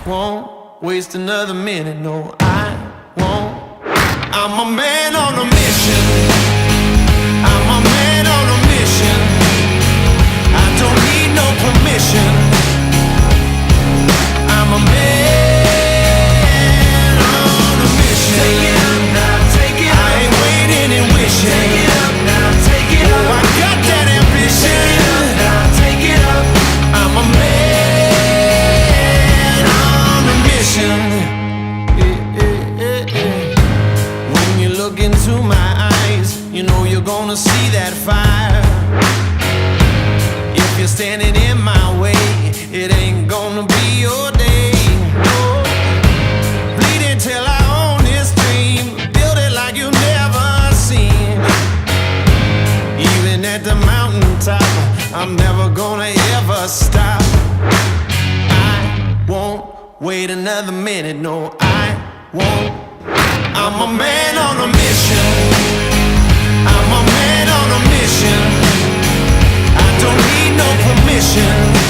won't waste another minute, no, I won't. I'm a man on a mission. I'm a man on a mission. I don't need no permission. I'm a man on a mission. Take it up now, take it up. I ain't waiting and wishing. Take it up now, take it up. Oh, I got that ambition. Take it up now, take it up. I'm a man on a mission. When you look into my eyes, you know you're gonna see that fire. If you're standing in my way, it ain't gonna be your day. Oh, bleeding till I own this dream, build it like you never seen. Even at the mountaintop, I'm never gonna ever stop. I won't wait another minute, no, I won't. I'm a man on a mission. I'm a man on a mission. I don't need no permission.